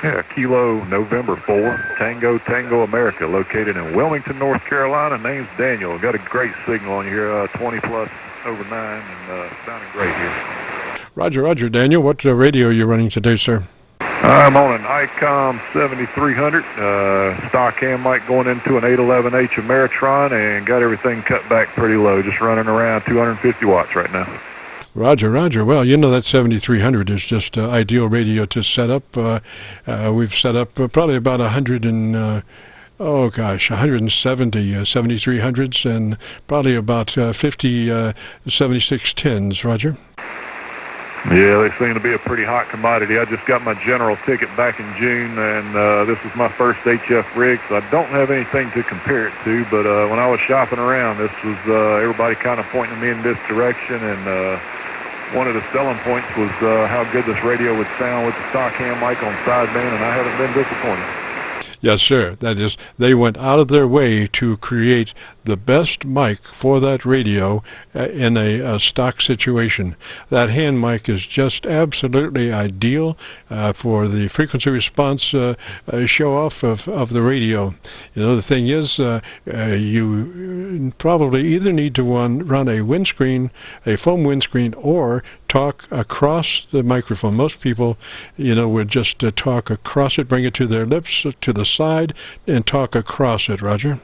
Yeah, Kilo November 4, Tango Tango America, located in Wilmington, North Carolina. Name's Daniel. Got a great signal on you here, 20 plus over 9, and sounding great here. Roger, roger, Daniel. What radio are you running today, sir? I'm on an ICOM 7300, stock ham mic going into an 811H Ameritron, and got everything cut back pretty low, just running around 250 watts right now. Roger, roger. Well, you know that 7300 is just ideal radio to set up. We've set up probably about 170 7300s and probably about 50 7610s, Roger. Yeah, they seem to be a pretty hot commodity. I just got my general ticket back in June, and this is my first HF rig, so I don't have anything to compare it to, but when I was shopping around, this was everybody kind of pointing me in this direction, and one of the selling points was how good this radio would sound with the stock ham mic on sideband, and I haven't been disappointed. Yes, sir. That is, they went out of their way to create the best mic for that radio in a stock situation. That hand mic is just absolutely ideal for the frequency response show-off of the radio. You know, the thing is, you probably either need to run a windscreen, a foam windscreen, or talk across the microphone. Most people, you know, would just talk across it, bring it to their lips, to the side, and talk across it, Roger.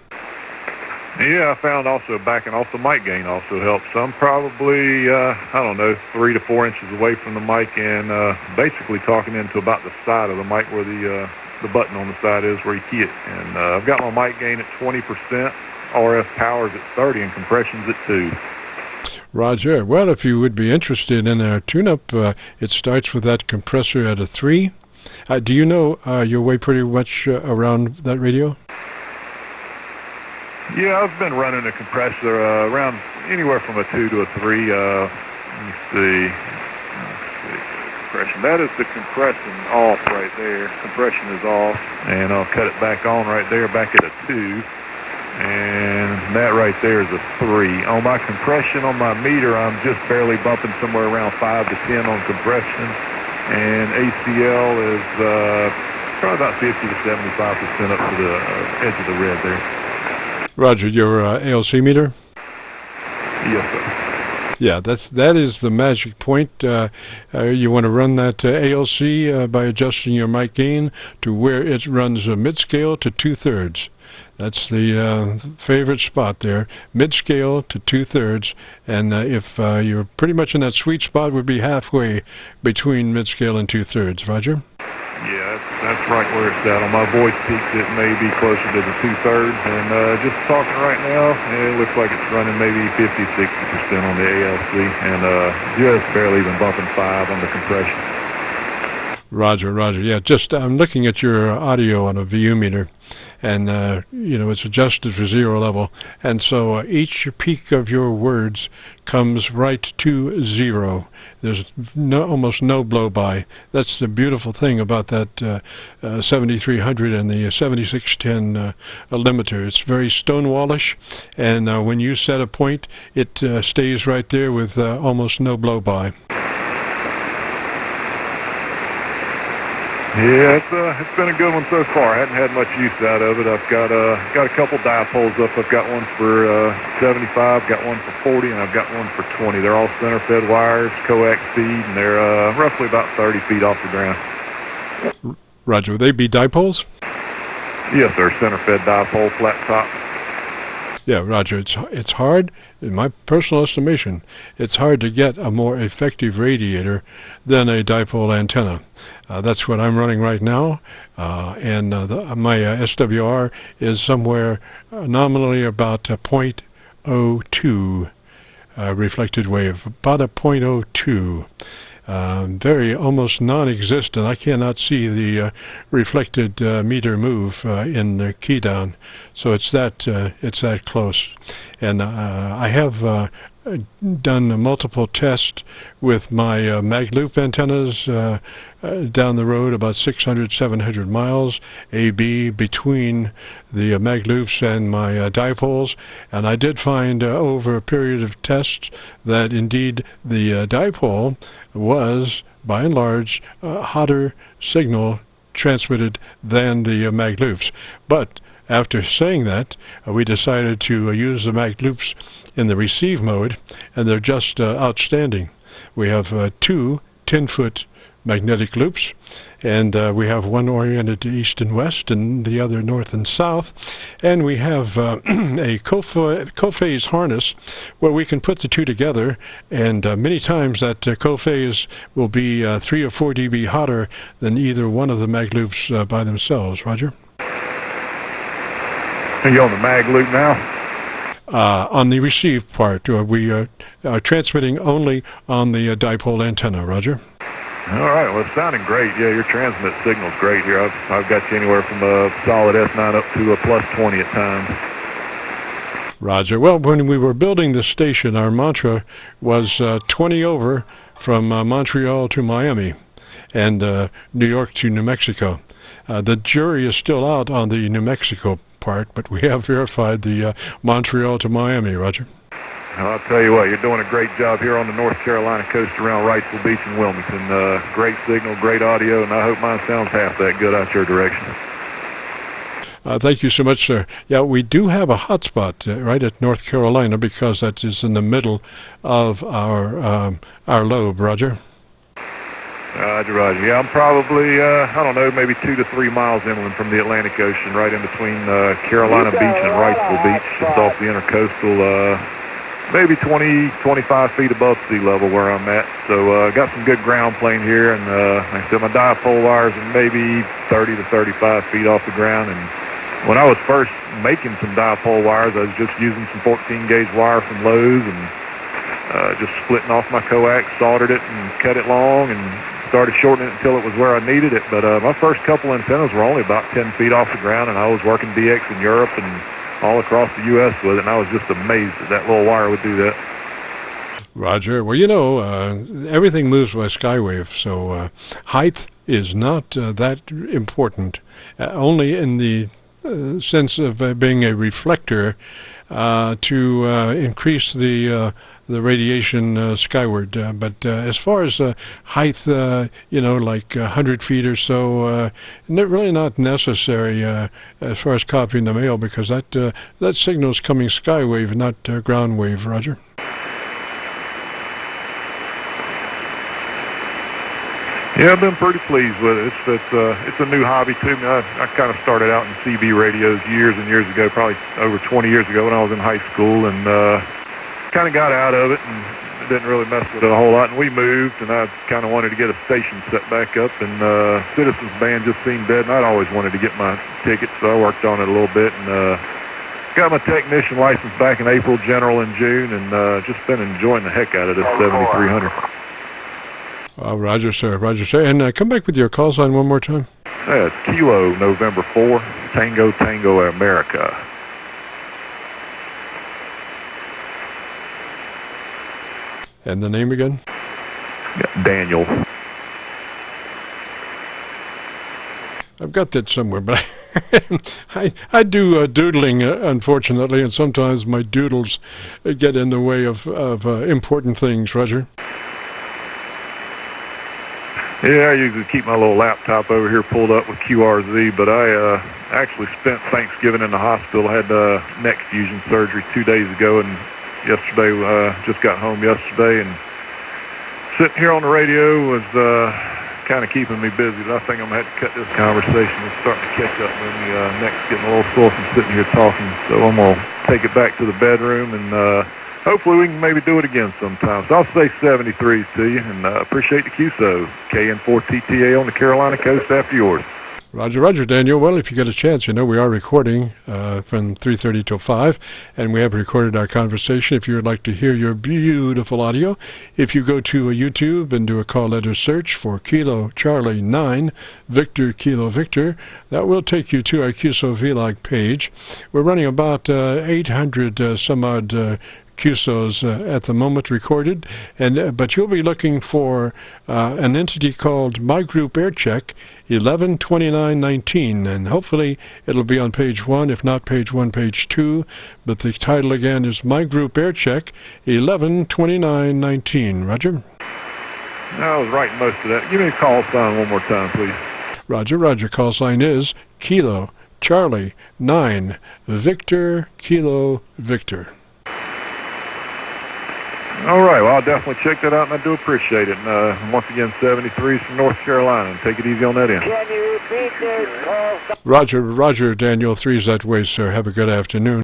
Yeah, I found also backing off the mic gain also helps. I'm probably, I don't know, 3 to 4 inches away from the mic, and basically talking into about the side of the mic where the button on the side is where you key it. And I've got my mic gain at 20%, RF power's at 30, and compression's at 2. Roger. Well, if you would be interested in a tune-up, it starts with that compressor at a 3. Do you know your way pretty much around that radio? Yeah, I've been running a compressor around anywhere from a 2 to a 3. Let me see. Compression. That is the compression off right there. Compression is off. And I'll cut it back on right there, back at a 2. And that right there is a 3. On my compression on my meter, I'm just barely bumping somewhere around 5 to 10 on compression. And ACL is probably about 50 to 75% up to the edge of the red there. Roger, your ALC meter? Yes, sir. Yeah, that is the magic point. You want to run that ALC by adjusting your mic gain to where it runs mid-scale to 2/3. That's the favorite spot there, mid-scale to 2/3, and if you're pretty much in that sweet spot, would be halfway between mid-scale and 2/3. Roger? Yeah, that's right where it's at. On my voice peaks, it may be closer to the 2/3, and just talking right now, it looks like it's running maybe 50-60% on the ALC, and just barely even bumping 5 on the compression. Roger, roger. Yeah, just I'm looking at your audio on a VU meter, and you know, it's adjusted for 0 level, and so each peak of your words comes right to 0. There's almost no blow by. That's the beautiful thing about that 7300 and the 7610 limiter. It's very stonewallish, and when you set a point, it stays right there with almost no blow by. Yeah, it's been a good one so far. I hadn't had much use out of it. I've got a couple dipoles up. I've got one for 75, got one for 40, and I've got one for 20. They're all center fed wires, coax feed, and they're roughly about 30 feet off the ground. Roger, would they be dipoles? Yes, sir. Center fed dipole, flat top. Yeah, Roger, it's hard, in my personal estimation, it's hard to get a more effective radiator than a dipole antenna. That's what I'm running right now, and my SWR is somewhere nominally about 0.02 reflected wave, about a 0.02. Very almost non-existent. I cannot see the reflected meter move in the key down, so it's that close. And I have done multiple tests with my mag loop antennas down the road about 600, 700 miles AB between the mag loops and my dipoles, and I did find over a period of tests that indeed the dipole was by and large a hotter signal transmitted than the mag loops. But after saying that, we decided to use the mag loops in the receive mode, and they're just outstanding. We have two 10-foot magnetic loops, and we have one oriented to east and west and the other north and south, and we have a co-phase harness where we can put the two together, and many times that co-phase will be 3 or 4 dB hotter than either one of the mag loops by themselves. Roger? Are you on the mag loop now? On the receive part, we are transmitting only on the dipole antenna. Roger? All right, well, it's sounding great. Yeah, your transmit signal's great here. I've got you anywhere from a solid S9 up to a plus 20 at times. Roger. Well, when we were building the station, our mantra was 20 over from Montreal to Miami and New York to New Mexico. The jury is still out on the New Mexico part, but we have verified the Montreal to Miami. Roger. Well, I'll tell you what, you're doing a great job here on the North Carolina coast around Wrightsville Beach and Wilmington. Great signal, great audio, and I hope mine sounds half that good out your direction. Thank you so much, sir. Yeah, we do have a hotspot right at North Carolina because that is in the middle of our lobe. Roger. Roger. Yeah, I'm probably, I don't know, maybe 2 to 3 miles inland from the Atlantic Ocean, right in between Carolina Beach and Wrightsville Beach, just off the intercoastal. Maybe 20, 25 feet above sea level where I'm at. So got some good ground plane here, and like I said, my dipole wires are maybe 30 to 35 feet off the ground. And when I was first making some dipole wires, I was just using some 14-gauge wire from Lowe's and just splitting off my coax, soldered it and cut it long, and started shortening it until it was where I needed it. But my first couple antennas were only about 10 feet off the ground, and I was working DX in Europe and all across the U.S. with it, and I was just amazed that little wire would do that. Roger. Well, you know, everything moves by skywave, so height is not that important, only in the sense of being a reflector to increase the radiation skyward. But as far as height, you know, like 100 feet or so, really not necessary as far as copying the mail, because that signal is coming skywave, not ground wave. Roger. Yeah, I've been pretty pleased with it. It's a new hobby to me. I kind of started out in CB radios years and years ago, probably over 20 years ago when I was in high school, and kind of got out of it and didn't really mess with it a whole lot. And we moved, and I kind of wanted to get a station set back up, and Citizens Band just seemed dead, and I'd always wanted to get my ticket, so I worked on it a little bit, and got my technician license back in April, general in June, and just been enjoying the heck out of this 7300. Roger, sir. Roger, sir. And come back with your call sign one more time. Yeah, it's Kilo November 4, Tango Tango America. And the name again? Yeah, Daniel. I've got that somewhere, but I do doodling, unfortunately, and sometimes my doodles get in the way of important things. Roger. Yeah, I usually keep my little laptop over here pulled up with QRZ, but I actually spent Thanksgiving in the hospital. I had neck fusion surgery 2 days ago, and yesterday, just got home yesterday, and sitting here on the radio was kind of keeping me busy. But I think I'm going to have to cut this conversation. It's starting to catch up with me. Neck's getting a little sore from sitting here talking, so I'm going to take it back to the bedroom, and hopefully we can maybe do it again sometime. So I'll say 73s to you, and appreciate the Qso-K4TTA on the Carolina coast after yours. Roger, Roger, Daniel. Well, if you get a chance, you know, we are recording from 3:30 till 5, and we have recorded our conversation. If you would like to hear your beautiful audio, if you go to YouTube and do a call letter search for Kilo Charlie 9, Victor Kilo Victor, that will take you to our Qso-Vlog page. We're running about 800 some odd Qsos at the moment recorded, and but you'll be looking for an entity called My Group Air Check 112919, and hopefully it'll be on page 1, if not page 1, page 2, but the title again is My Group Air Check 112919. Roger? I was writing most of that. Give me a call sign one more time, please. Roger, Roger. Call sign is Kilo Charlie 9 Victor Kilo Victor. All right, well, I'll definitely check that out, and I do appreciate it. And once again, 73's from North Carolina, and take it easy on that end. Can you repeat this call? Roger, Roger, Daniel 3's that way, sir. Have a good afternoon.